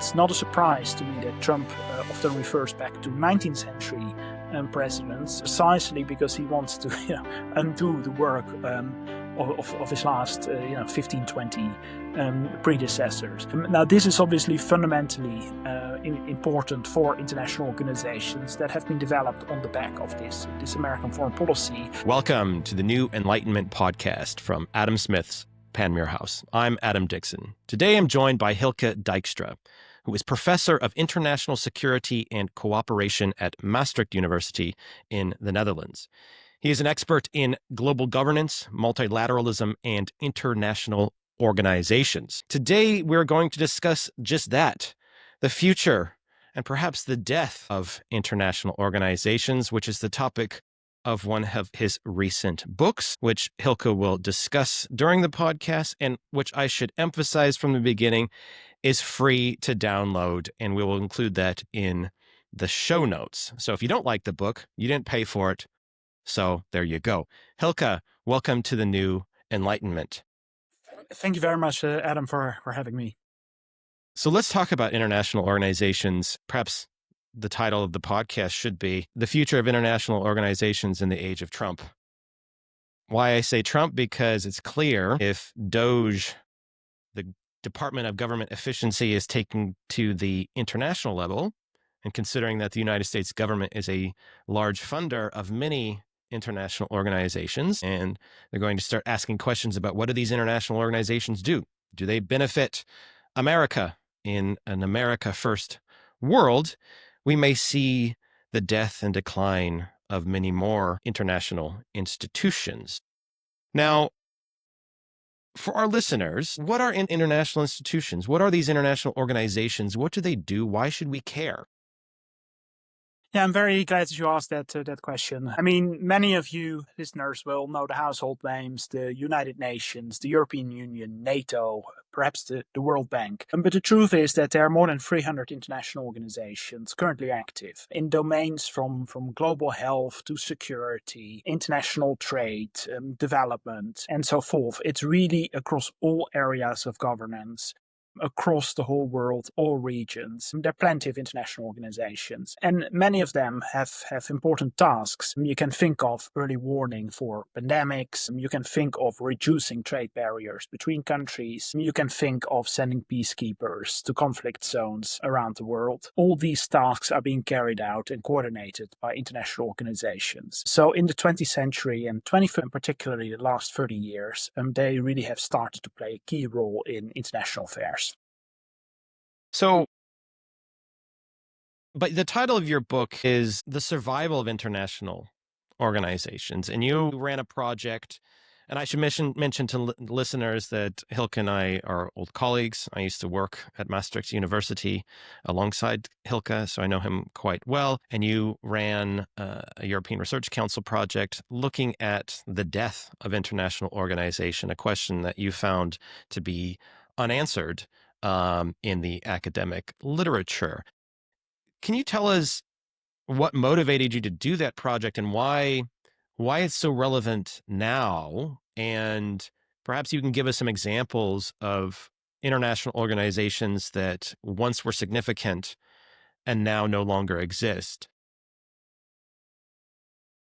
It's not a surprise to me that Trump often refers back to 19th century presidents, precisely because he wants to undo the work of his last 15, 20 predecessors. Now, this is obviously fundamentally important for international organizations that have been developed on the back of this American foreign policy. Welcome to the New Enlightenment podcast from Adam Smith's Panmure House. I'm Adam Dixon. Today I'm joined by Hylke Dijkstra, who is Professor of International Security and Cooperation at Maastricht University in the Netherlands. He is an expert in global governance, multilateralism, and international organizations. Today, we're going to discuss just that, the future and perhaps the death of international organizations, which is the topic of one of his recent books, which Hylke will discuss during the podcast, and which I should emphasize from the beginning is free to download, and we will include that in the show notes. So if you don't like the book, you didn't pay for it. So there you go. Hylke, welcome to the New Enlightenment. Thank you very much, Adam, for having me. So let's talk about international organizations. Perhaps the title of the podcast should be The Future of International Organizations in the Age of Trump. Why I say Trump? Because it's clear if DOGE, the Department of Government Efficiency, is taken to the international level, and considering that the United States government is a large funder of many international organizations, and they're going to start asking questions about what do these international organizations do? Do they benefit America in an America first world? We may see the death and decline of many more international institutions. Now, for our listeners, what are international institutions? What are these international organizations? What do they do? Why should we care? Yeah, I'm very glad that you asked that question. I mean, many of you listeners will know the household names, the United Nations, the European Union, NATO, perhaps the World Bank. But the truth is that there are more than 300 international organizations currently active in domains from global health to security, international trade, development, and so forth. It's really across all areas of governance, across the whole world, all regions. There are plenty of international organizations, and many of them have important tasks. You can think of early warning for pandemics. You can think of reducing trade barriers between countries. You can think of sending peacekeepers to conflict zones around the world. All these tasks are being carried out and coordinated by international organizations. So in the 20th century and 21st, and particularly the last 30 years, they really have started to play a key role in international affairs. So, but the title of your book is The Survival of International Organizations, and you ran a project, and I should mention to listeners that Hylke and I are old colleagues. I used to work at Maastricht University alongside Hylke, so I know him quite well. And you ran a European Research Council project looking at the death of international organization, a question that you found to be unanswered in the academic literature. Can you tell us what motivated you to do that project and why it's so relevant now? And perhaps you can give us some examples of international organizations that once were significant and now no longer exist.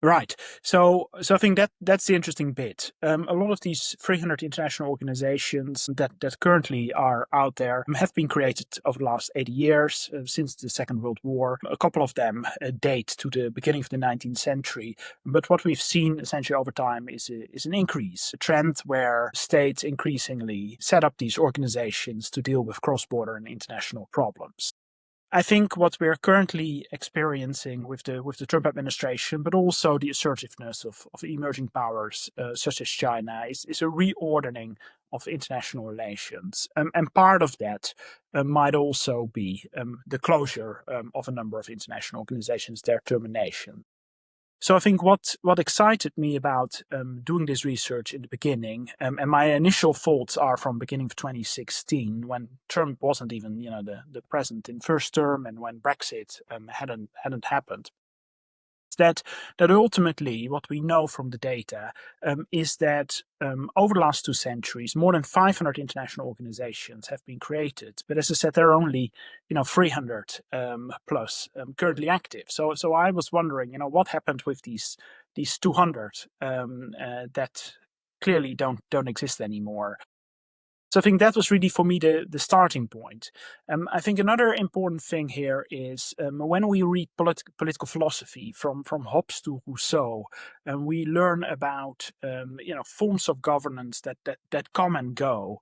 Right. So I think that's the interesting bit. A lot of these 300 international organizations that currently are out there have been created over the last 80 years, since the Second World War. A couple of them date to the beginning of the 19th century. But what we've seen essentially over time is an increase, a trend where states increasingly set up these organizations to deal with cross-border and international problems. I think what we're currently experiencing with the Trump administration, but also the assertiveness of emerging powers such as China, is a reordering of international relations. And part of that might also be the closure of a number of international organizations, their termination. So I think what excited me about doing this research in the beginning, and my initial thoughts are from beginning of 2016, when Trump wasn't even the president in first term, and when Brexit hadn't happened, that ultimately what we know from the data is that over the last 2 centuries, more than 500 international organizations have been created. But as I said, there are only 300 plus currently active. So I was wondering, what happened with these 200 that clearly don't exist anymore. So I think that was really for me the starting point. I think another important thing here is when we read political philosophy from Hobbes to Rousseau, and we learn about forms of governance that come and go.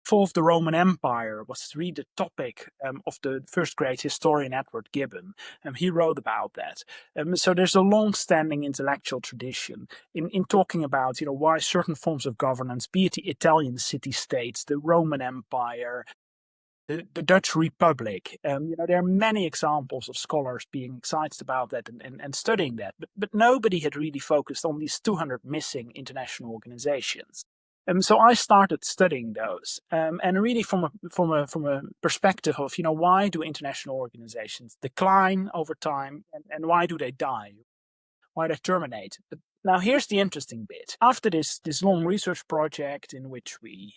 Fall of the Roman Empire was really the topic of the first great historian Edward Gibbon. He wrote about that. So there's a long-standing intellectual tradition in talking about why certain forms of governance, be it the Italian city-states, the Roman Empire, the Dutch Republic. There are many examples of scholars being excited about that and studying that, but nobody had really focused on these 200 missing international organizations. So I started studying those, and really from a perspective of why do international organizations decline over time, and why do they die, why they terminate. But now here's the interesting bit. After this long research project in which we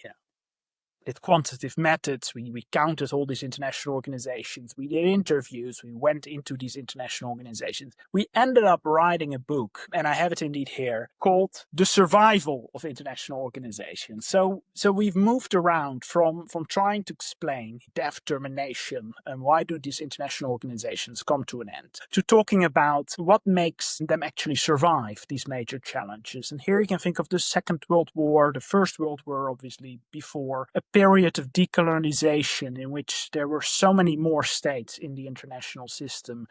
did quantitative methods, we counted all these international organizations, we did interviews, we went into these international organizations. We ended up writing a book, and I have it indeed here, called The Survival of International Organizations. So we've moved around from trying to explain death, termination, and why do these international organizations come to an end, to talking about what makes them actually survive these major challenges. And here you can think of the Second World War, the First World War, obviously, before, a period of decolonization in which there were so many more states in the international system,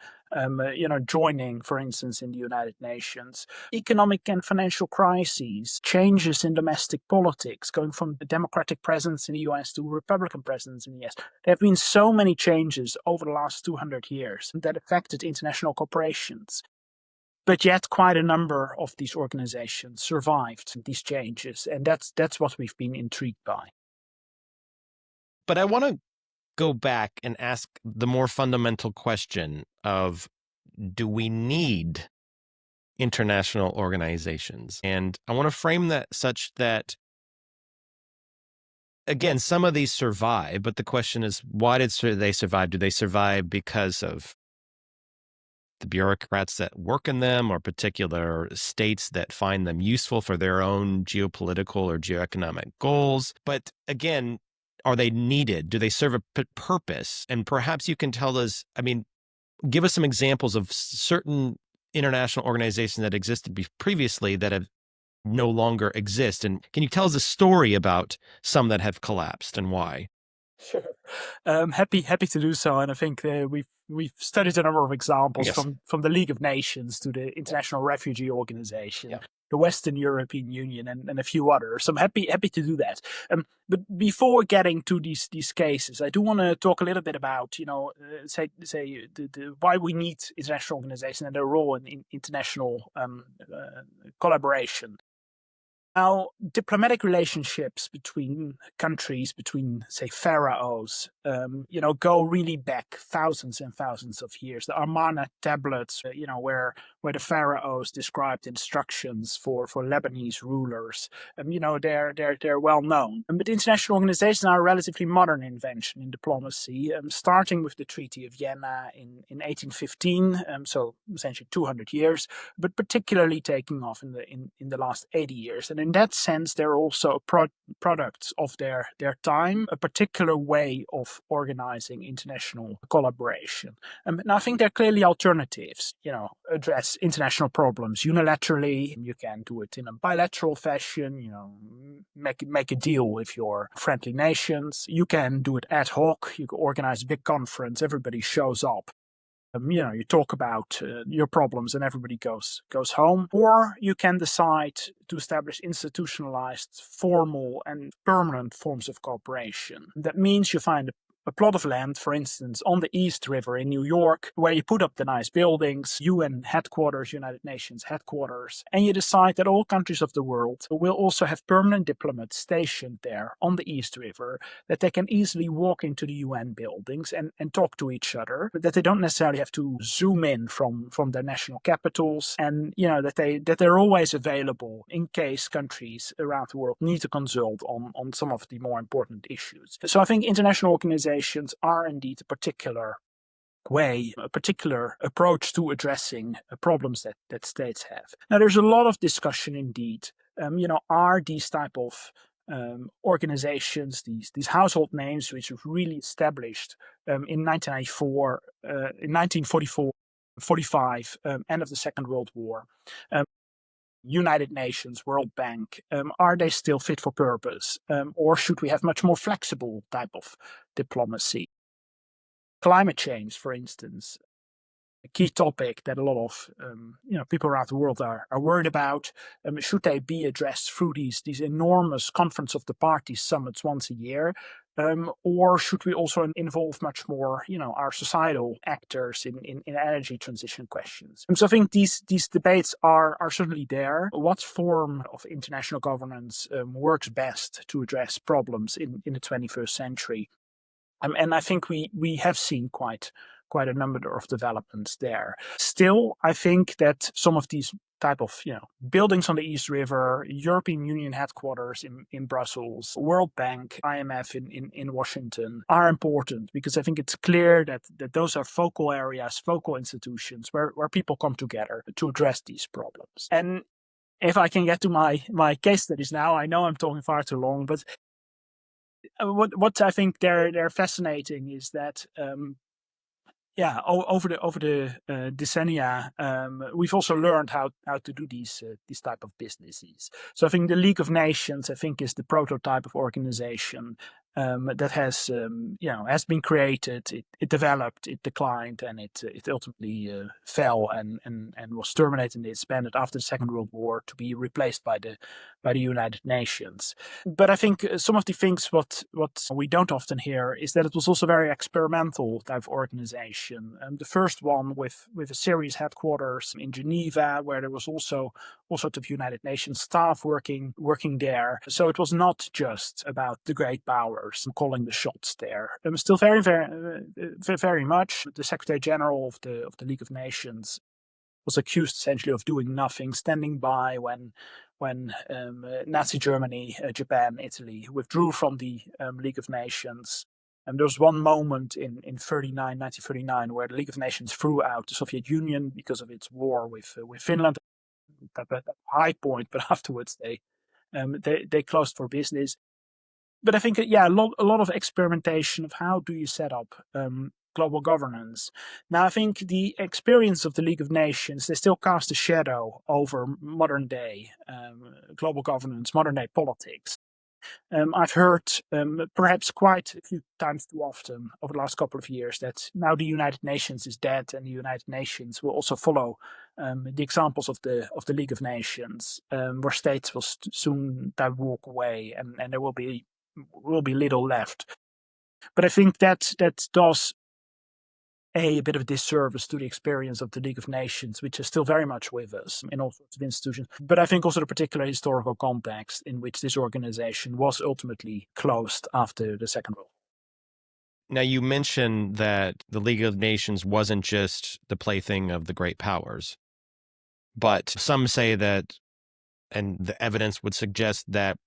joining, for instance, in the United Nations. Economic and financial crises, changes in domestic politics, going from the Democratic presence in the US to Republican presence in the US. There have been so many changes over the last 200 years that affected international corporations. But yet quite a number of these organizations survived these changes, and that's what we've been intrigued by. But I want to go back and ask the more fundamental question of, do we need international organizations? And I want to frame that such that, again, some of these survive, but the question is, why did they survive? Do they survive because of the bureaucrats that work in them, or particular states that find them useful for their own geopolitical or geoeconomic goals? But again, are they needed? Do they serve a purpose? And perhaps you can tell us, give us some examples of certain international organizations that existed previously that have no longer exist. And can you tell us a story about some that have collapsed and why? Sure. Happy to do so. And I think we've studied a number of examples, Yes. from the League of Nations to the International Refugee Organization, Yeah. the Western European Union, and a few others. So I'm happy to do that. But before getting to these cases, I do want to talk a little bit about say why we need international organizations and their role in international collaboration. Now, diplomatic relationships between countries, between, say, pharaohs, go really back thousands and thousands of years. The Amarna tablets, where the pharaohs described instructions for Lebanese rulers, they're well known. But international organizations are a relatively modern invention in diplomacy, starting with the Treaty of Vienna in 1815, so essentially 200 years, but particularly taking off in the last 80 years. And in that sense, they're also products of their time, a particular way of organizing international collaboration. And I think there are clearly alternatives, address international problems unilaterally. You can do it in a bilateral fashion, make a deal with your friendly nations. You can do it ad hoc. You can organize a big conference, everybody shows up. You talk about your problems and everybody goes home. Or you can decide to establish institutionalized, formal, and permanent forms of cooperation. That means you find a plot of land, for instance, on the East River in New York, where you put up the nice buildings, UN headquarters, United Nations headquarters, and you decide that all countries of the world will also have permanent diplomats stationed there on the East River, that they can easily walk into the UN buildings and talk to each other, but that they don't necessarily have to zoom in from their national capitals, and that they're always available in case countries around the world need to consult on some of the more important issues. So I think international organizations are indeed a particular way, a particular approach to addressing problems that states have. Now, there's a lot of discussion indeed. Are these type of organizations, these household names, which were really established in 1994, in 1944, 45, end of the Second World War, United Nations, World Bank, are they still fit for purpose? Or should we have much more flexible type of diplomacy? Climate change, for instance, a key topic that a lot of people around the world are worried about. Should they be addressed through these enormous conference of the parties summits once a year? Or should we also involve much more, our societal actors in energy transition questions? So I think these debates are certainly there. What form of international governance works best to address problems in the 21st century? And I think we have seen quite a number of developments there. Still, I think that some of these type of buildings on the East River, European Union headquarters in Brussels, World Bank, IMF in Washington are important, because I think it's clear that those are focal areas, focal institutions where people come together to address these problems. And if I can get to my case studies now, I know I'm talking far too long, but what I think they're fascinating is that over the decennia, we've also learned how to do these type of businesses. So I think the League of Nations, I think, is the prototype of organization that has been created. It developed, it declined, and it ultimately fell and was terminated and disbanded after the Second World War to be replaced by the United Nations. But I think some of the things what we don't often hear is that it was also very experimental type of organization. The first one with a serious headquarters in Geneva, where there was also the United Nations staff working there. So it was not just about the great powers calling the shots there. It was still very, very, very much the Secretary General of the League of Nations was accused essentially of doing nothing, standing by when Nazi Germany, Japan, Italy withdrew from the League of Nations. And there was one moment in 1939, where the League of Nations threw out the Soviet Union because of its war with Finland. That high point, but afterwards they closed for business. But I think a lot of experimentation of how do you set up global governance. Now, I think the experience of the League of Nations, they still cast a shadow over modern day global governance, modern day politics. I've heard perhaps quite a few times too often over the last couple of years that now the United Nations is dead, and the United Nations will also follow the examples of the League of Nations, where states will soon walk away, and there will be little left. But I think that does a bit of a disservice to the experience of the League of Nations, which is still very much with us in all sorts of institutions. But I think also the particular historical context in which this organization was ultimately closed after the Second World War. Now, you mentioned that the League of Nations wasn't just the plaything of the great powers, but some say that, and the evidence would suggest that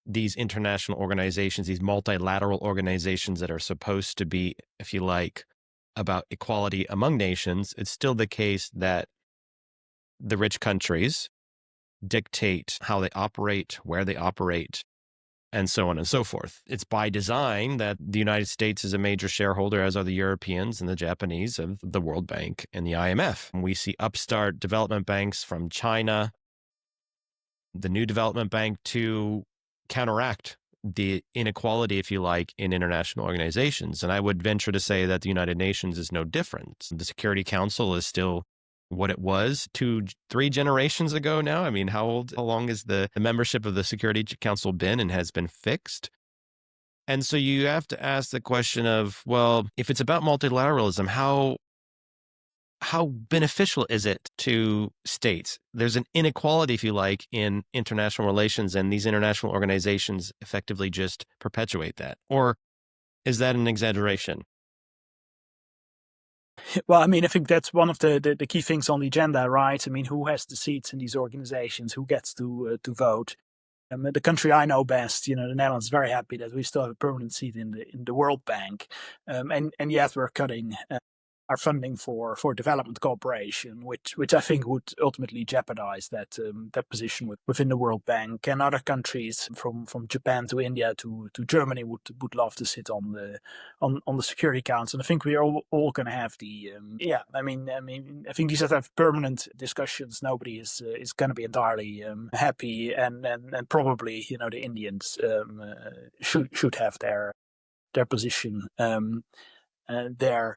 these international organizations, these multilateral organizations that are supposed to be, if you like, about equality among nations, it's still the case that the rich countries dictate how they operate, where they operate, and so on and so forth. It's by design that the United States is a major shareholder, as are the Europeans and the Japanese, of the World Bank and the IMF. And we see upstart development banks from China, the new development bank, to counteract the inequality, if you like, in international organizations. And I would venture to say that the United Nations is no different. The Security Council is still what it was 2-3 generations ago now. I mean, how long has the membership of the Security Council been and has been fixed? And so you have to ask the question of, well, if it's about multilateralism, how beneficial is it to states? There's an inequality, if you like, in international relations, and these international organizations effectively just perpetuate that. Or is that an exaggeration? Well, I mean, I think that's one of the key things on the agenda, right? I mean, who has the seats in these organizations? Who gets to vote? The country I know best, the Netherlands, is very happy that we still have a permanent seat in the World Bank, and yet we're cutting our funding for development cooperation, which I think would ultimately jeopardize that position within the World Bank. And other countries from Japan to India to Germany would love to sit on the Security Council. And I think we are all going to have the yeah. I think these are to have permanent discussions. Nobody is going to be entirely happy, and probably the Indians should have their position there.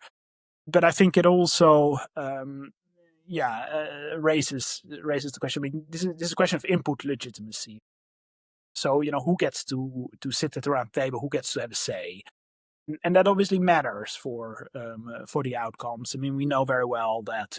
But I think it also raises the question. I mean, this is a question of input legitimacy. So who gets to sit at the round table? Who gets to have a say? And that obviously matters for the outcomes. I mean, we know very well that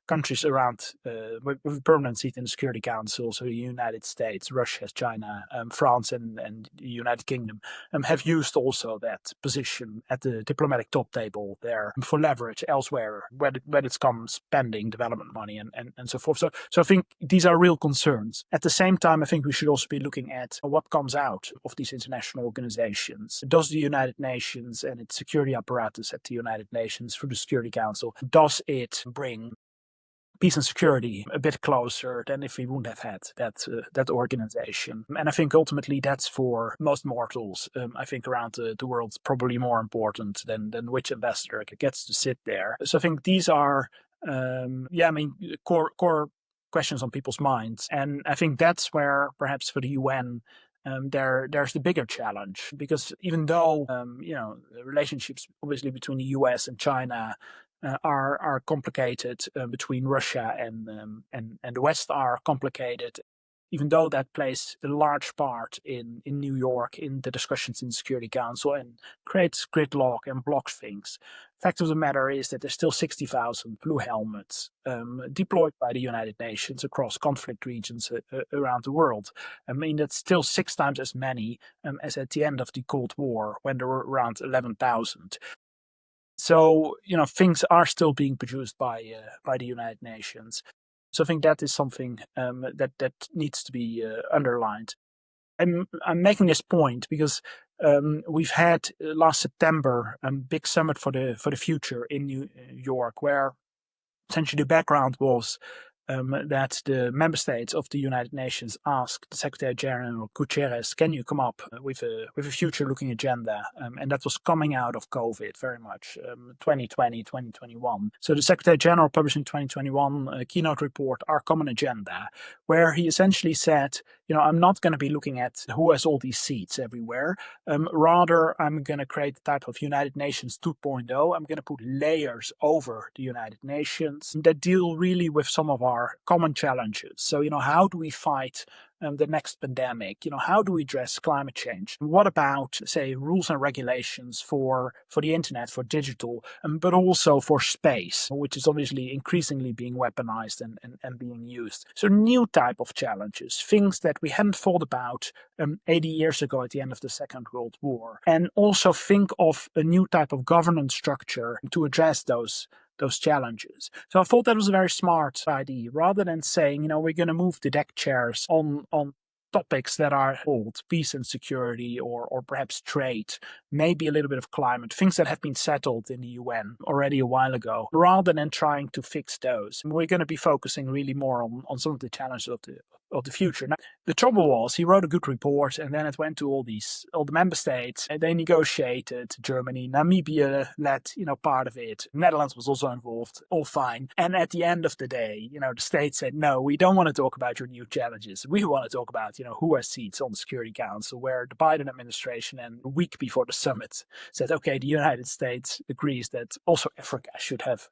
countries around with a permanent seat in the Security Council, so the United States, Russia, China, France, and the United Kingdom, have used also that position at the diplomatic top table there for leverage elsewhere when it comes spending development money and so forth. So I think these are real concerns. At the same time, I think we should also be looking at what comes out of these international organizations. Does the United Nations and its security apparatus at the United Nations through the Security Council, does it bring peace and security a bit closer than if we wouldn't have had that organization? And I think ultimately that's for most mortals, I think around the world, probably more important than which ambassador gets to sit there. So I think these are core questions on people's minds. And I think that's where perhaps for the UN there's the bigger challenge, because even though the relationships obviously between the US and China are complicated, between Russia and the West are complicated, even though that plays a large part in New York in the discussions in the Security Council and creates gridlock and blocks things. Fact of the matter is that there's still 60,000 blue helmets deployed by the United Nations across conflict regions around the world. I mean, that's still 6 times as many as at the end of the Cold War, when there were around 11,000. So things are still being produced by the United Nations. So I think that is something that needs to be underlined. I'm making this point because we've had last September a big summit for the future in New York, where essentially the background was that the member states of the United Nations asked the Secretary General Guterres, "Can you come up with a future-looking agenda?" And that was coming out of COVID very much, 2020, 2021. So the Secretary General published in 2021 a keynote report, Our Common Agenda, where he essentially said, I'm not going to be looking at who has all these seats everywhere. Rather, I'm going to create a type of United Nations 2.0. I'm going to put layers over the United Nations that deal really with some of our common challenges. So, how do we fight the next pandemic? How do we address climate change? What about, say, rules and regulations for the internet, for digital, but also for space, which is obviously increasingly being weaponized and being used. So new type of challenges, things that we hadn't thought about 80 years ago at the end of the Second World War. And also think of a new type of governance structure to address those challenges. So I thought that was a very smart idea, rather than saying, we're going to move the deck chairs on topics that are old, peace and security, or perhaps trade, maybe a little bit of climate, things that have been settled in the UN already a while ago, rather than trying to fix those. We're going to be focusing really more on some of the challenges of the future. Now, the trouble was, he wrote a good report, and then it went to all the member states, and they negotiated. Germany, Namibia led, part of it. Netherlands was also involved, all fine. And at the end of the day, the states said, no, we don't want to talk about your new challenges. We want to talk about, who has seats on the Security Council, where the Biden administration, and a week before the summit, said, okay, the United States agrees that also Africa should have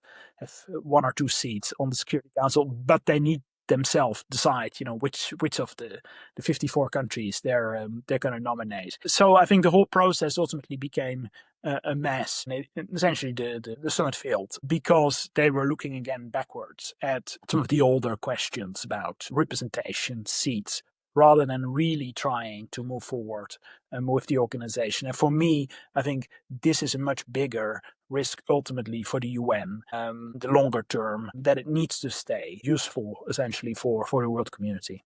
1 or 2 seats on the Security Council, but they need themselves decide, which of the 54 countries they're going to nominate. So I think the whole process ultimately became a mess. And essentially, the summit failed because they were looking again backwards at some of the older questions about representation, seats, rather than really trying to move forward with the organization. And for me, I think this is a much bigger risk ultimately for the UN, the longer term, that it needs to stay useful essentially for the world community.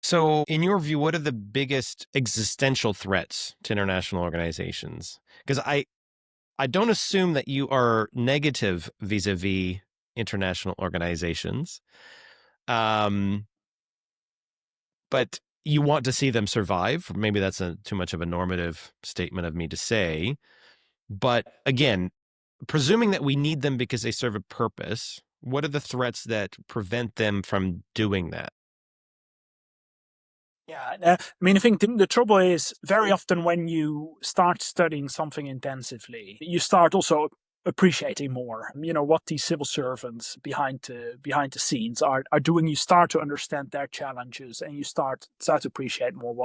So, in your view, what are the biggest existential threats to international organizations? Because I don't assume that you are negative vis-a-vis international organizations, um, but you want to see them survive. Maybe that's too much of a normative statement of me to say. But again, presuming that we need them because they serve a purpose, what are the threats that prevent them from doing that? Yeah, I think the trouble is very often when you start studying something intensively, you start also appreciating more, what these civil servants behind the scenes are doing. You start to understand their challenges, and you start to appreciate more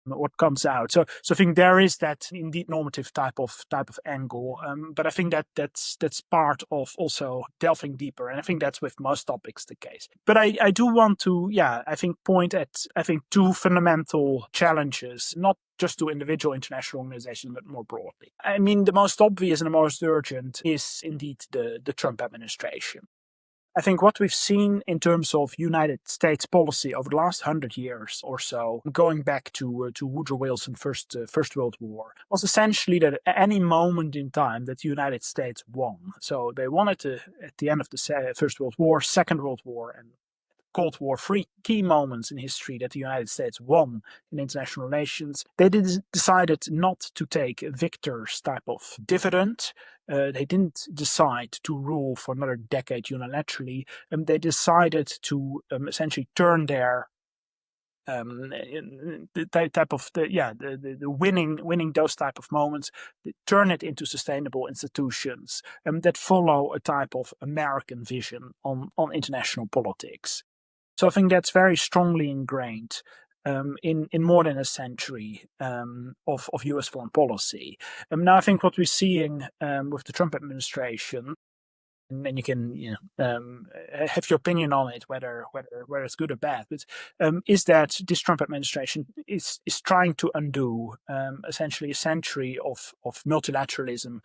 what comes out. So I think there is that indeed normative type of angle, but I think that's part of also delving deeper, and I think that's with most topics the case. But I do want to I think point at two fundamental challenges, not just to individual international organizations, but more broadly. I mean, the most obvious and the most urgent is indeed the Trump administration. I think what we've seen in terms of United States policy over the last 100 years or so, going back to Woodrow Wilson First World War, was essentially that at any moment in time that the United States won. So they won it at the end of the First World War, Second World War, and Cold War, three key moments in history that the United States won in international relations. They decided not to take a victor's type of dividend. They didn't decide to rule for another decade unilaterally. They decided to essentially turn their the type of the winning those type of moments, turn it into sustainable institutions that follow a type of American vision on international politics. So I think that's very strongly ingrained in more than a century of U.S. foreign policy. Now I think what we're seeing with the Trump administration, and you can have your opinion on it, whether it's good or bad, but is that this Trump administration is trying to undo essentially a century of multilateralism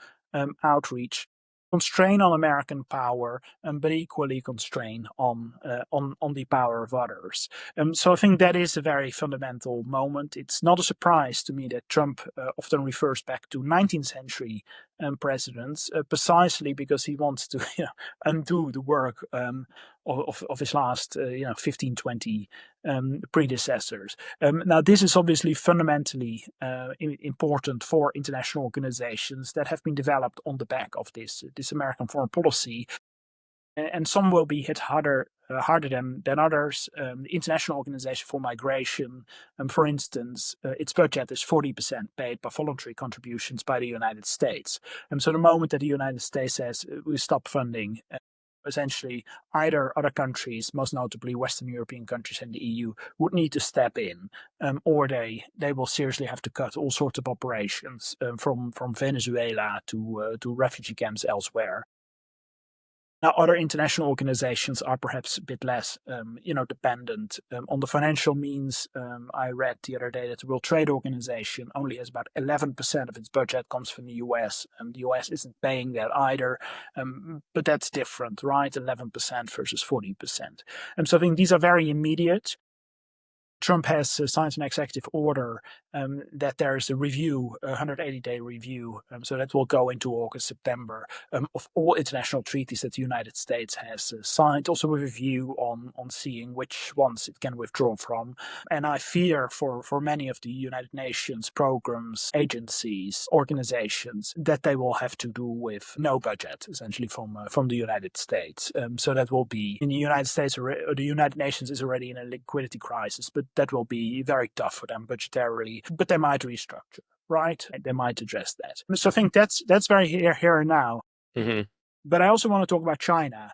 outreach, constrain on American power, but equally constrain on the power of others. So I think that is a very fundamental moment. It's not a surprise to me that Trump often refers back to 19th century presidents, precisely because he wants to undo the work of his last 15, 20 predecessors. Now, this is obviously fundamentally important for international organizations that have been developed on the back of this American foreign policy. And some will be hit harder than others. The International Organization for Migration, for instance, its budget is 40% paid by voluntary contributions by the United States. So the moment that the United States says we stop funding, essentially either other countries, most notably Western European countries and the EU, would need to step in, or they will seriously have to cut all sorts of operations, from Venezuela to refugee camps elsewhere. Now, other international organizations are perhaps a bit less, dependent on the financial means. I read the other day that the World Trade Organization only has about 11% of its budget comes from the US, and the US isn't paying that either. But that's different, right? 11% versus 40%. So I think these are very immediate. Trump has signed an executive order that there is a review, a 180-day review, so that will go into August, September, of all international treaties that the United States has signed, also with a review on seeing which ones it can withdraw from. And I fear for many of the United Nations programs, agencies, organizations, that they will have to do with no budget, essentially, from the United States. So that will be, in the United States, or the United Nations is already in a liquidity crisis, but that will be very tough for them budgetarily. But they might restructure, right? They might address that. So I think that's very here and now. Mm-hmm. But I also want to talk about China.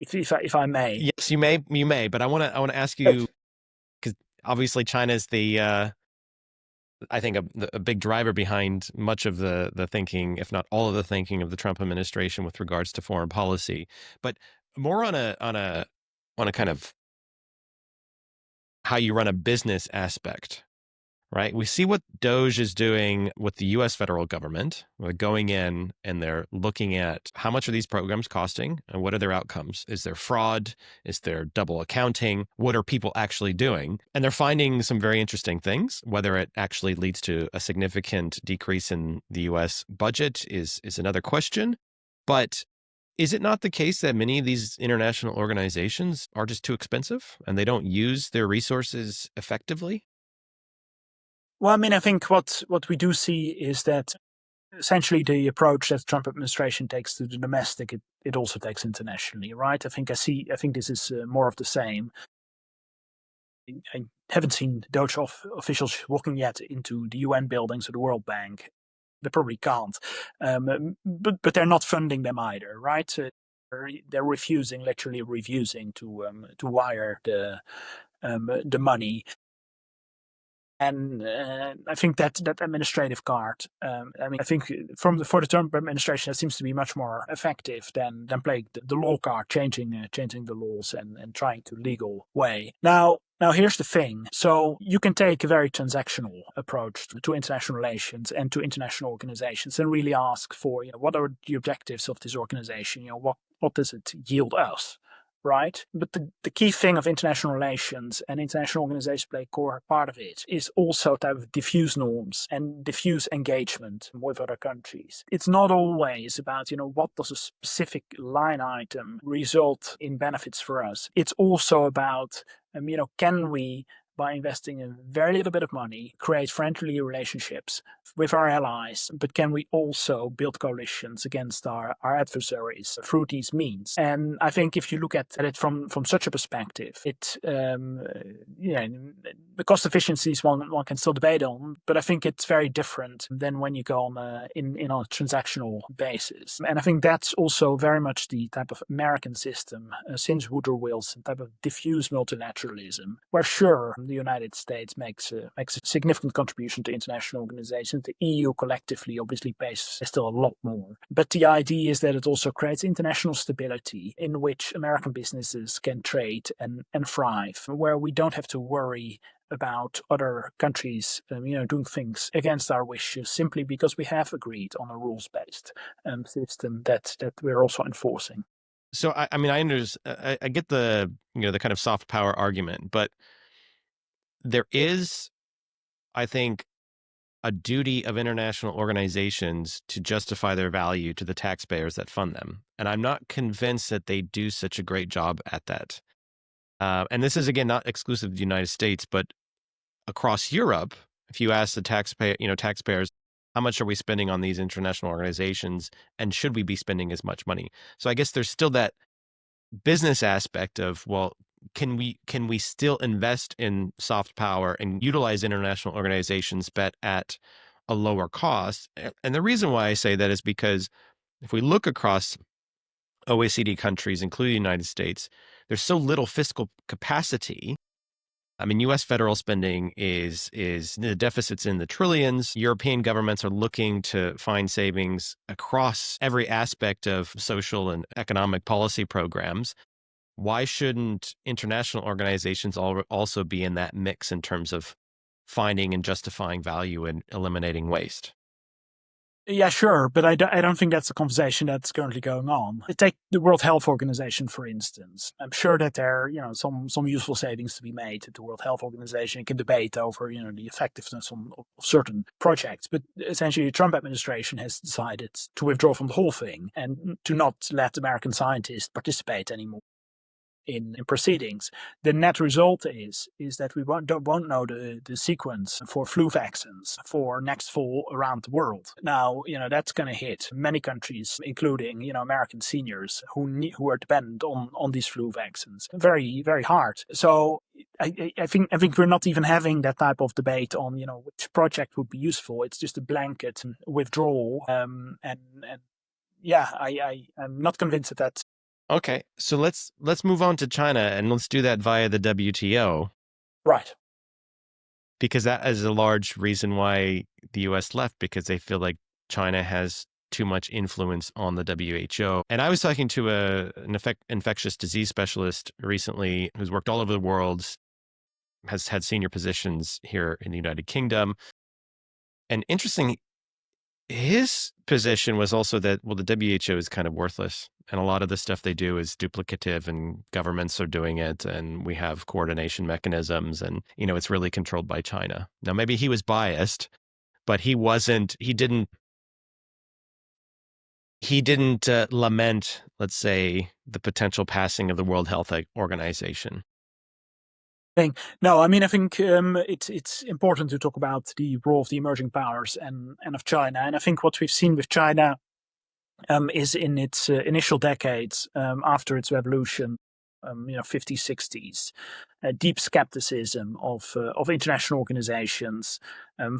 if I may. Yes, you may, but I want to ask you, because obviously China is I think a big driver behind much of the thinking, if not all of the thinking of the Trump administration with regards to foreign policy, but more on a kind of how you run a business aspect. Right. We see what Doge is doing with the US federal government. They're going in and they're looking at how much are these programs costing and what are their outcomes? Is there fraud? Is there double accounting? What are people actually doing? And they're finding some very interesting things. Whether it actually leads to a significant decrease in the US budget is another question. But is it not the case that many of these international organizations are just too expensive and they don't use their resources effectively? Well, I mean, I think what we do see is that essentially the approach that the Trump administration takes to the domestic, it also takes internationally, right? I think this is more of the same. I haven't seen Dutch officials walking yet into the UN buildings or the World Bank. They probably can't, but they're not funding them either, right? They're refusing, literally refusing to wire the money. And I think that administrative card, I mean, I think for the Trump administration, that seems to be much more effective than playing the law card, changing the laws and trying to legal way. Now here's the thing. So you can take a very transactional approach to international relations and to international organizations and really ask for, what are the objectives of this organization? What does it yield us? Right? But the key thing of international relations and international organizations play a core part of it is also to have diffuse norms and diffuse engagement with other countries. It's not always about, what does a specific line item result in benefits for us. It's also about, can we, by investing a very little bit of money, create friendly relationships with our allies, but can we also build coalitions against our adversaries through these means? And I think if you look at it from such a perspective, the cost efficiencies one can still debate on, but I think it's very different than when you go on a transactional basis. And I think that's also very much the type of American system since Woodrow Wilson, type of diffuse multilateralism, where sure, the United States makes a significant contribution to international organizations. The EU collectively obviously pays still a lot more. But the idea is that it also creates international stability in which American businesses can trade and thrive, where we don't have to worry about other countries, doing things against our wishes simply because we have agreed on a rules-based system that we're also enforcing. So I mean, I get the the kind of soft power argument, but there is, I think, a duty of international organizations to justify their value to the taxpayers that fund them. And I'm not convinced that they do such a great job at that. And this is, again, not exclusive to the United States, but across Europe, if you ask the taxpayers, how much are we spending on these international organizations and should we be spending as much money? So I guess there's still that business aspect of, well, can we still invest in soft power and utilize international organizations but at a lower cost? And the reason why I say that is because if we look across OECD countries, including the United States, there's so little fiscal capacity. I mean, U.S. federal spending is the deficit's in the trillions. European governments are looking to find savings across every aspect of social and economic policy programs. Why shouldn't international organizations also be in that mix in terms of finding and justifying value and eliminating waste? Yeah, sure, but I don't think that's a conversation that's currently going on. Take the World Health Organization, for instance. I'm sure that there are, some useful savings to be made at the World Health Organization. You can debate over, the effectiveness of certain projects, but essentially the Trump administration has decided to withdraw from the whole thing and to not let American scientists participate anymore in proceedings. The net result is that we won't know the sequence for flu vaccines for next fall around the world. Now, that's going to hit many countries, including, American seniors who are dependent on these flu vaccines very, very hard. So I think we're not even having that type of debate on, which project would be useful. It's just a blanket withdrawal. And yeah, I'm not convinced that Okay, so let's move on to China, and let's do that via the WTO, Right. because that is a large reason why the US left, because they feel like China has too much influence on the WHO. And I was talking to an infectious disease specialist recently who's worked all over the world, has had senior positions here in the United Kingdom. And interesting, his position was also that, well, the WHO is kind of worthless. And a lot of the stuff they do is duplicative, and governments are doing it. And we have coordination mechanisms, and, it's really controlled by China. Now, maybe he was biased, but he didn't lament, let's say, the potential passing of the World Health Organization. No, I mean, I think it's important to talk about the role of the emerging powers and of China. And I think what we've seen with China is in its initial decades after its revolution, 50s, 60s, deep skepticism of international organizations.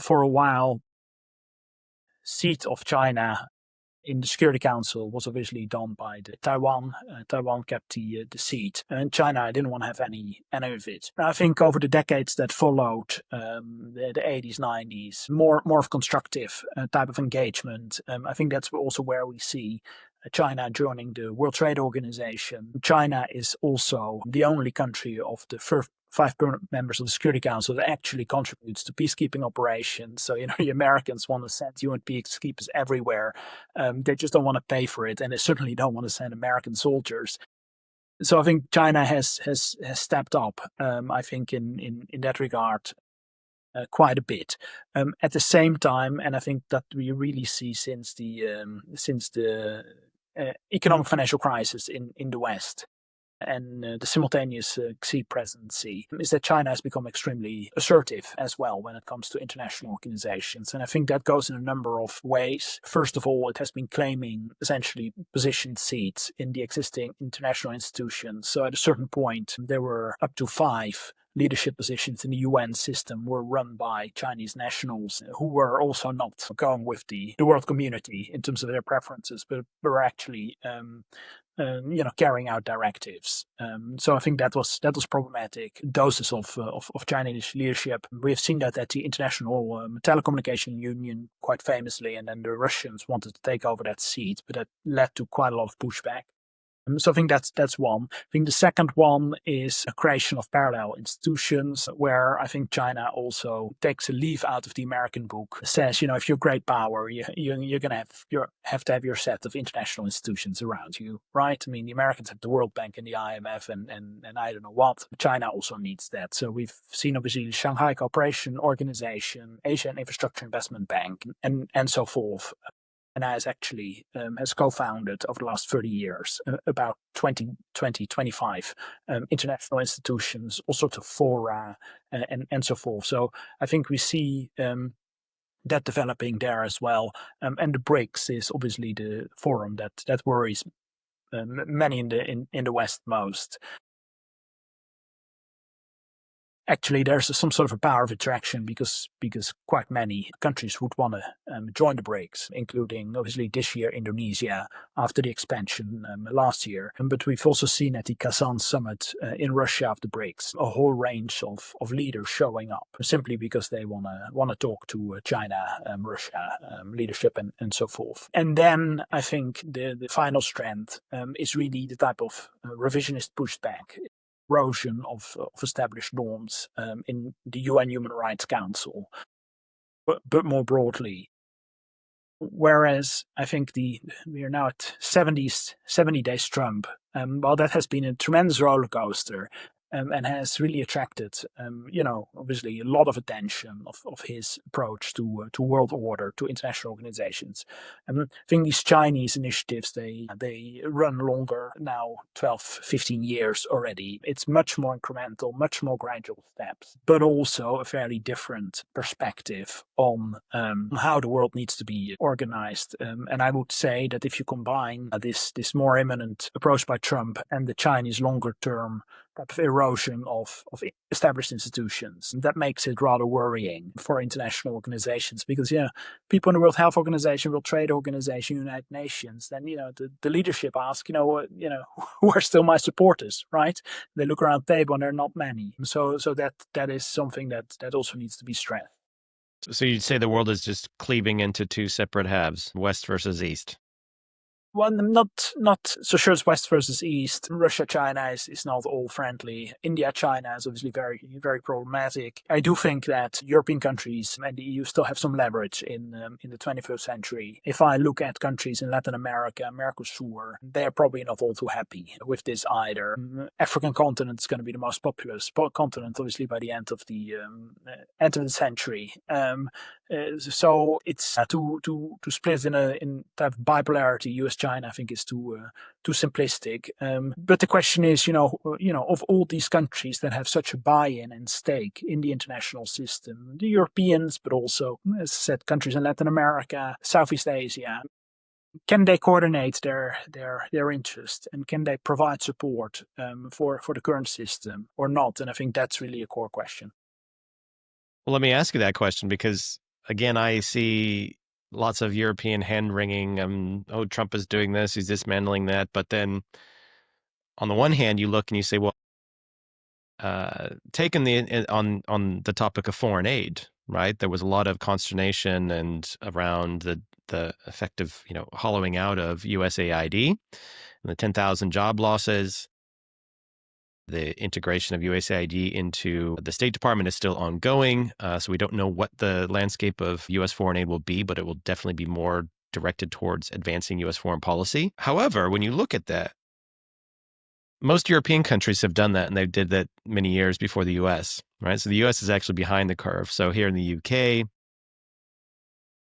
For a while, seat of China in the Security Council was obviously done by Taiwan. Taiwan kept the seat, and China didn't want to have any of it. I think over the decades that followed, the 80s, 90s, more of constructive type of engagement. I think that's also where we see China joining the World Trade Organization. China is also the only country of the first 5 permanent members of the Security Council that actually contributes to peacekeeping operations. So, the Americans want to send UN peacekeepers everywhere. They just don't want to pay for it, and they certainly don't want to send American soldiers. So I think China has stepped up. I think in that regard, quite a bit. At the same time, and I think that we really see since the economic financial crisis in the West, and the simultaneous Xi presidency, is that China has become extremely assertive as well when it comes to international organizations. And I think that goes in a number of ways. First of all, it has been claiming essentially positioned seats in the existing international institutions. So at a certain point, there were up to 5 leadership positions in the UN system were run by Chinese nationals who were also not going with the world community in terms of their preferences, but were actually carrying out directives. So I think that was problematic. Doses of Chinese leadership. We've seen that at the International Telecommunication Union quite famously, and then the Russians wanted to take over that seat, but that led to quite a lot of pushback. So I think that's one. I think the second one is a creation of parallel institutions, where I think China also takes a leaf out of the American book. Says, if you're a great power, you're going to have to have your set of international institutions around you, right? I mean, the Americans have the World Bank and the IMF and I don't know what. China also needs that. So we've seen obviously the Shanghai Cooperation Organization, Asian Infrastructure Investment Bank, and so forth. And has actually has co-founded over the last 30 years about 25 international institutions, all sorts of fora, and so forth. So I think we see that developing there as well. And the BRICS is obviously the forum that worries many in the West most. Actually, there's some sort of a power of attraction because quite many countries would want to join the BRICS, including obviously this year Indonesia after the expansion last year. But we've also seen at the Kazan summit in Russia of the BRICS a whole range of leaders showing up simply because they want to talk to China, Russia leadership and so forth. And then I think the final strand is really the type of revisionist pushback, erosion of established norms in the UN Human Rights Council, but more broadly. Whereas I think we are now at 70 days Trump. While that has been a tremendous roller coaster, and has really attracted, obviously a lot of attention of his approach to world order, to international organizations. I think these Chinese initiatives, they run longer now, 12, 15 years already. It's much more incremental, much more gradual steps, but also a fairly different perspective on how the world needs to be organized. And I would say that if you combine this more imminent approach by Trump and the Chinese longer term type of erosion of established institutions. And that makes it rather worrying for international organizations because, people in the World Health Organization, World Trade Organization, United Nations, then, the leadership ask, who are still my supporters, right? They look around the table and there are not many. So that is something that also needs to be stressed. So you'd say the world is just cleaving into two separate halves, West versus East. Well, I'm not so sure it's West versus East. Russia, China is not all friendly. India, China is obviously very, very problematic. I do think that European countries and the EU still have some leverage in the 21st century. If I look at countries in Latin America, Mercosur, they are probably not all too happy with this either. African continent is going to be the most populous continent, obviously, by the end of the century. So it's to split in type of bipolarity. U.S. China, I think, is too simplistic. But the question is, of all these countries that have such a buy-in and stake in the international system, the Europeans, but also, as I said, countries in Latin America, Southeast Asia, can they coordinate their interest and can they provide support for the current system or not? And I think that's really a core question. Well, let me ask you that question because, again, I see lots of European hand wringing. Oh, Trump is doing this, he's dismantling that. But then on the one hand, you look and you say, well, taking on the topic of foreign aid, right? There was a lot of consternation and around the effective, hollowing out of USAID and the 10,000 job losses. The integration of USAID into the State Department is still ongoing, so we don't know what the landscape of U.S. foreign aid will be, but it will definitely be more directed towards advancing U.S. foreign policy. However, when you look at that, most European countries have done that, and they did that many years before the U.S., right? So the U.S. is actually behind the curve. So here in the U.K.,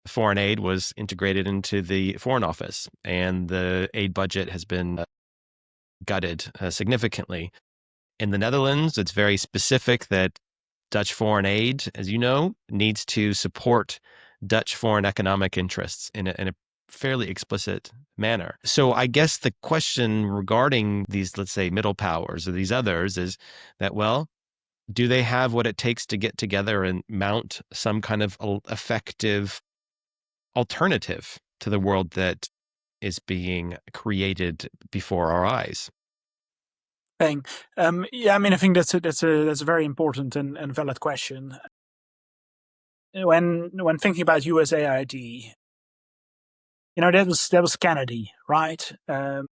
foreign aid was integrated into the Foreign Office, and the aid budget has been gutted significantly. In the Netherlands, it's very specific that Dutch foreign aid, as you know, needs to support Dutch foreign economic interests in a fairly explicit manner. So I guess the question regarding these, let's say, middle powers or these others is that, well, do they have what it takes to get together and mount some kind of effective alternative to the world that is being created before our eyes? Thing. Yeah, I mean, I think that's a very important and valid question. When thinking about USAID, that was Kennedy, right? The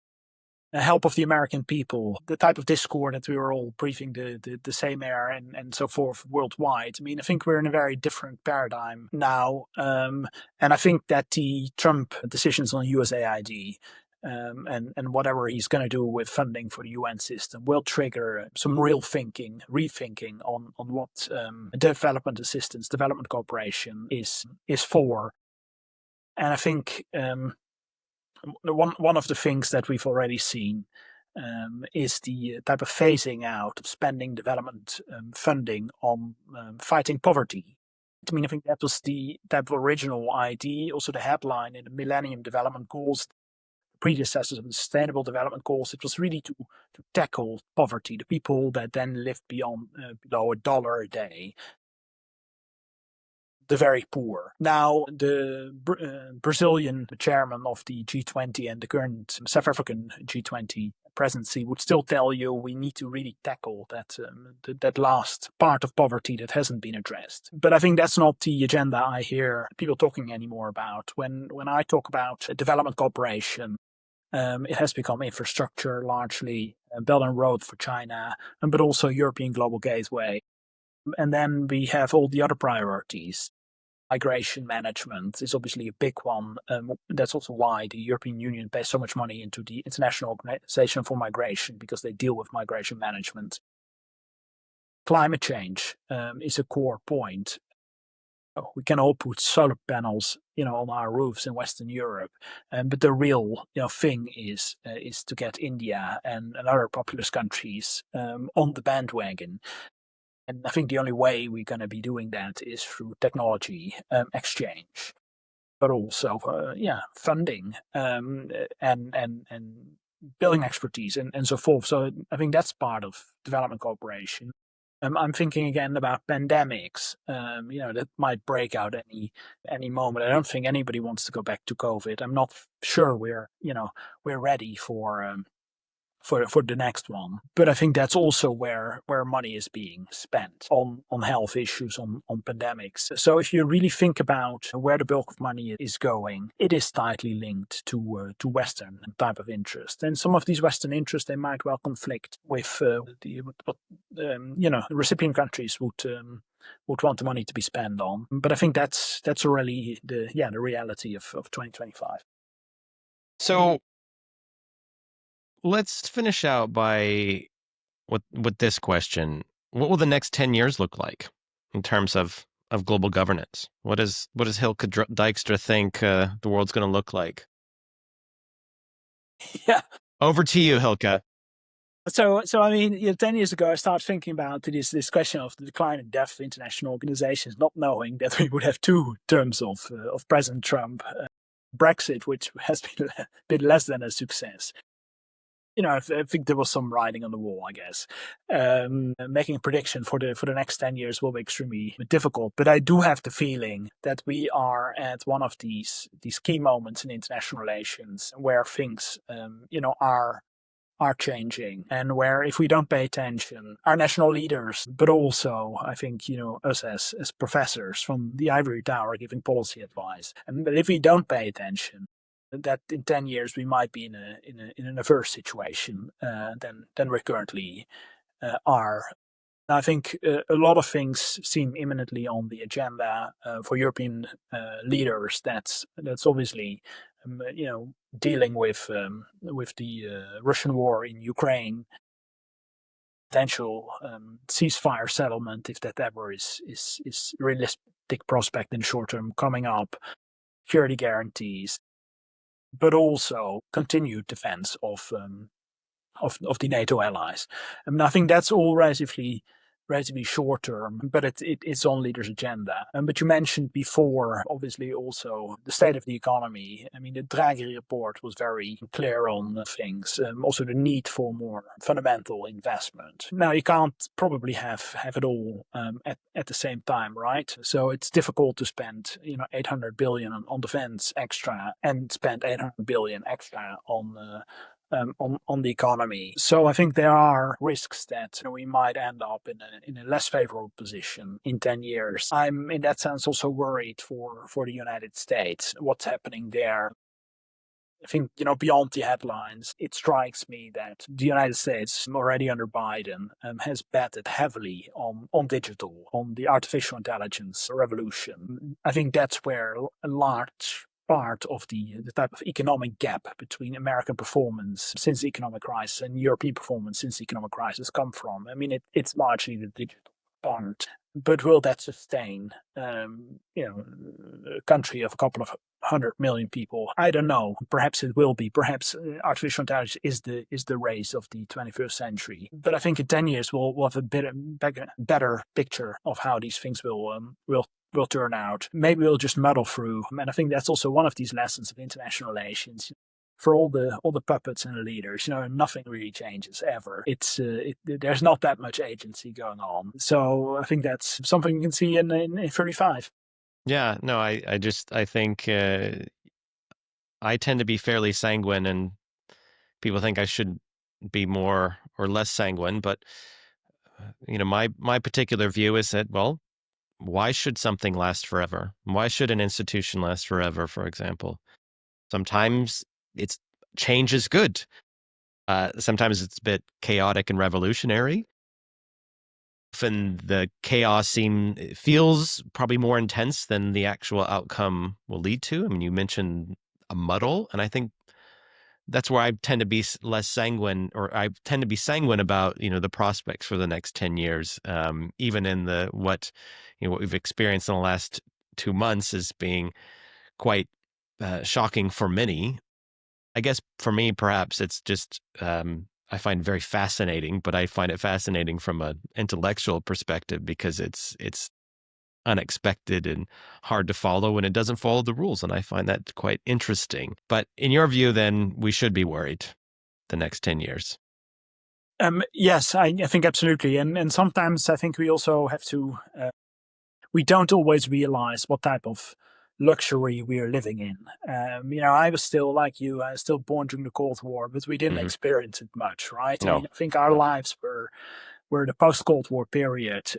help of the American people, the type of discord that we were all breathing the same air and so forth worldwide. I mean, I think we're in a very different paradigm now. And I think that the Trump decisions on USAID and whatever he's going to do with funding for the UN system will trigger some real rethinking on what development assistance, development cooperation is for. And I think one of the things that we've already seen is the type of phasing out of spending development funding on fighting poverty. I mean, I think that was the type of original idea, also the headline in the Millennium Development Goals, predecessors of the Sustainable Development Goals. It was really to tackle poverty, the people that then live beyond below $1 a day, the very poor. Now, the Brazilian chairman of the G20 and the current South African G20 presidency would still tell you we need to really tackle that last part of poverty that hasn't been addressed. But I think that's not the agenda I hear people talking anymore about. When I talk about development cooperation, it has become infrastructure largely, Belt and Road for China, but also European Global Gateway. And then we have all the other priorities. Migration management is obviously a big one. That's also why the European Union pays so much money into the International Organization for Migration, because they deal with migration management. Climate change is a core point. We can all put solar panels, on our roofs in Western Europe, but the real, thing is to get India and other populous countries on the bandwagon. And I think the only way we're going to be doing that is through technology exchange, but also, funding and building expertise and so forth. So I think that's part of development cooperation. I'm thinking again about pandemics, that might break out any moment. I don't think anybody wants to go back to COVID. I'm not sure we're ready for the next one. But I think that's also where money is being spent on health issues, on pandemics. So if you really think about where the bulk of money is going, it is tightly linked to Western type of interest. And some of these Western interests, they might well conflict with what recipient countries would want the money to be spent on. But I think that's really the reality of 2025. So let's finish out by with this question. What will the next 10 years look like in terms of global governance? What does Hylke Dijkstra think the world's going to look like? Yeah. Over to you, Hylke. So I mean, 10 years ago, I started thinking about this question of the decline and death of international organizations, not knowing that we would have two terms of President Trump, Brexit, which has been a bit less than a success. I think there was some writing on the wall, I guess. Making a prediction for the next 10 years will be extremely difficult. But I do have the feeling that we are at one of these key moments in international relations where things, are changing, and where if we don't pay attention, our national leaders, but also I think us as professors from the ivory tower giving policy advice, and but if we don't pay attention, that in 10 years we might be in an adverse situation than we currently are. I think a lot of things seem imminently on the agenda for European leaders. That's obviously, dealing with the Russian war in Ukraine, potential ceasefire settlement if that ever is realistic prospect in the short term coming up, security guarantees, but also continued defense of the NATO allies. I mean, I think that's all relatively short term, but it's on leaders' agenda. But you mentioned before, obviously, also the state of the economy. I mean, the Draghi report was very clear on things. Also, the need for more fundamental investment. Now, you can't probably have it all at the same time, right? So it's difficult to spend 800 billion on defense extra and spend 800 billion extra on the economy. So I think there are risks that we might end up in a less favorable position in 10 years. I'm in that sense also worried for the United States, what's happening there. I think, beyond the headlines, it strikes me that the United States, already under Biden, has betted heavily on digital, on the artificial intelligence revolution. I think that's where a large part of the type of economic gap between American performance since the economic crisis and European performance since the economic crisis come from. I mean, it's largely the digital part. But will that sustain, a country of a couple of 100 million people? I don't know. Perhaps it will be. Perhaps artificial intelligence is the race of the 21st century. But I think in 10 years we'll have a better picture of how these things will turn out. Maybe we'll just muddle through. And I think that's also one of these lessons of international relations. For all the puppets and the leaders, nothing really changes ever. There's not that much agency going on. So I think that's something you can see in 35. Yeah, no, I think I tend to be fairly sanguine, and people think I should be more or less sanguine. But my particular view is that, well, why should something last forever? Why should an institution last forever? For example, sometimes it's change is good. Sometimes it's a bit chaotic and revolutionary. Often the chaos feels probably more intense than the actual outcome will lead to. I mean, you mentioned a muddle, and I think that's where I tend to be less sanguine, or I tend to be sanguine about the prospects for the next 10 years, even in what we've experienced in the last 2 months as being quite shocking for many. I guess for me, perhaps it's just I find very fascinating, but I find it fascinating from an intellectual perspective because it's unexpected and hard to follow, and it doesn't follow the rules, and I find that quite interesting. But in your view, then we should be worried. the next 10 years? Yes, I think absolutely. And sometimes I think we also have to, we don't always realize what type of luxury we are living in. I was still like you, I was still born during the Cold War, but we didn't Hmm. experience it much, right? I No, mean, I think our no. lives were the post Cold War period,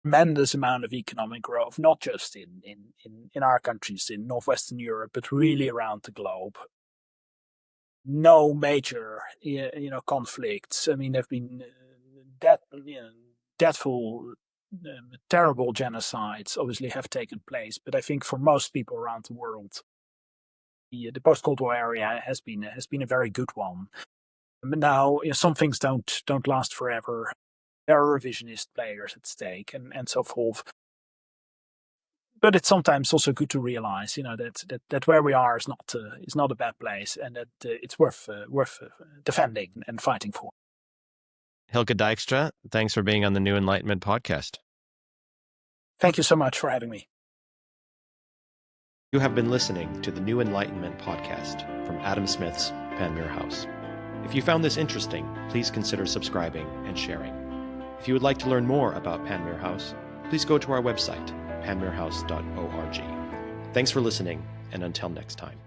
tremendous amount of economic growth, not just in our countries in Northwestern Europe, but really around the globe. No major, conflicts. I mean, there've been deathful, terrible genocides obviously have taken place, but I think for most people around the world, the post-Cold War area has been a very good one. But now, some things don't last forever. There are revisionist players at stake, and so forth. But it's sometimes also good to realize, that where we are is not a bad place, and that it's worth defending and fighting for. Hylke Dijkstra, thanks for being on the New Enlightenment podcast. Thank you so much for having me. You have been listening to the New Enlightenment podcast from Adam Smith's Panmure House. If you found this interesting, please consider subscribing and sharing. If you would like to learn more about Panmure House, please go to our website, panmurehouse.org. Thanks for listening, and until next time.